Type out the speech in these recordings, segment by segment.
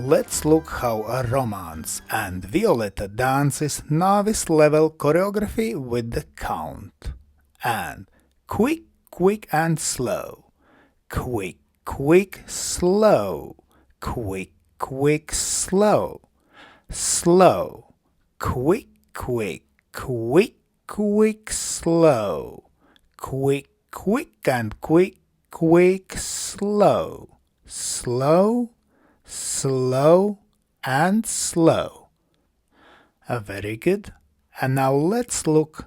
let's look how a Romance and Violetta dances novice level choreography with the count. And quick, quick and slow. Quick, quick, slow. Quick, quick, slow. Slow. Quick, quick, quick, quick, slow. Quick, quick and quick, quick, slow. Slow, slow and slow. Very good. And now let's look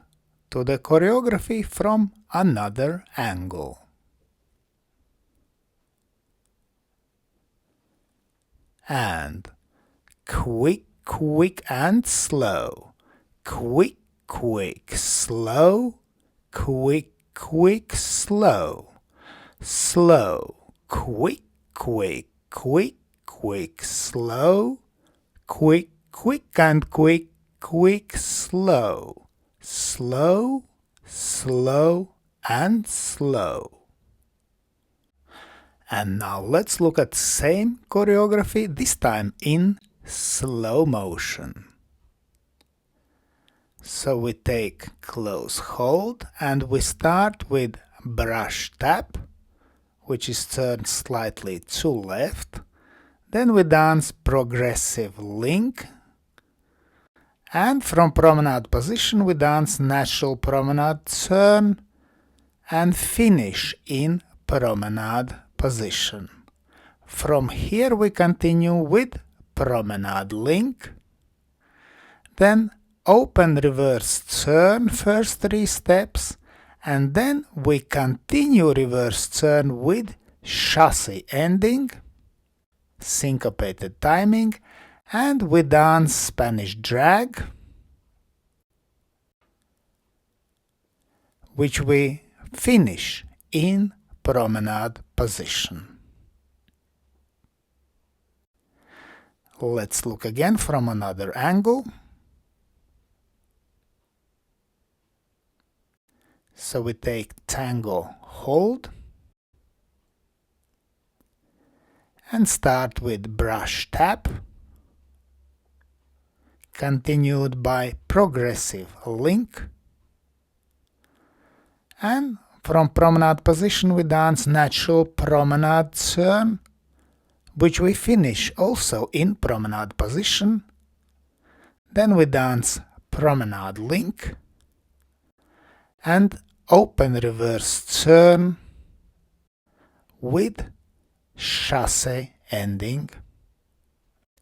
to the choreography from another angle. And quick, quick and slow. Quick, quick, slow. Quick, quick, slow. Slow, quick, quick, quick, quick, slow. Quick, quick and quick, quick, slow. Slow, slow and slow. And now let's look at same choreography, this time in slow motion. So we take close hold and we start with brush tap, which is turned slightly to left. Then we dance progressive link. And from promenade position we dance natural promenade turn and finish in promenade position. From here we continue with promenade link, then open reverse turn first 3 steps, and then we continue reverse turn with chasse ending, syncopated timing, and we dance Spanish drag, which we finish in promenade position. Let's look again from another angle. So we take Tango hold and start with brush tap, continued by progressive link, and from promenade position we dance natural promenade turn, which we finish also in promenade position. Then we dance promenade link and open reverse turn with chasse ending.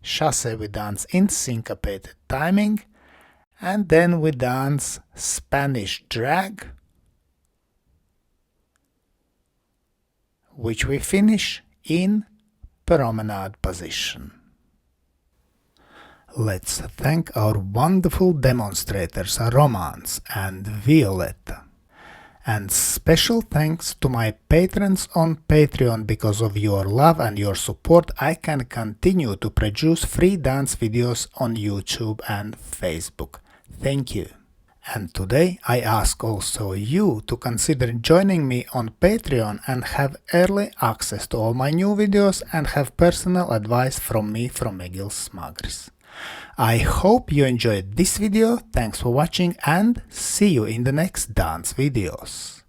Chasse we dance in syncopated timing, and then we dance Spanish drag, which we finish in promenade position. Let's thank our wonderful demonstrators Romance and Violetta. And special thanks to my patrons on Patreon. Because of your love and your support, I can continue to produce free dance videos on YouTube and Facebook. Thank you. And today I ask also you to consider joining me on Patreon and have early access to all my new videos and have personal advice from me, from Egils Smagris. I hope you enjoyed this video, thanks for watching and see you in the next dance videos.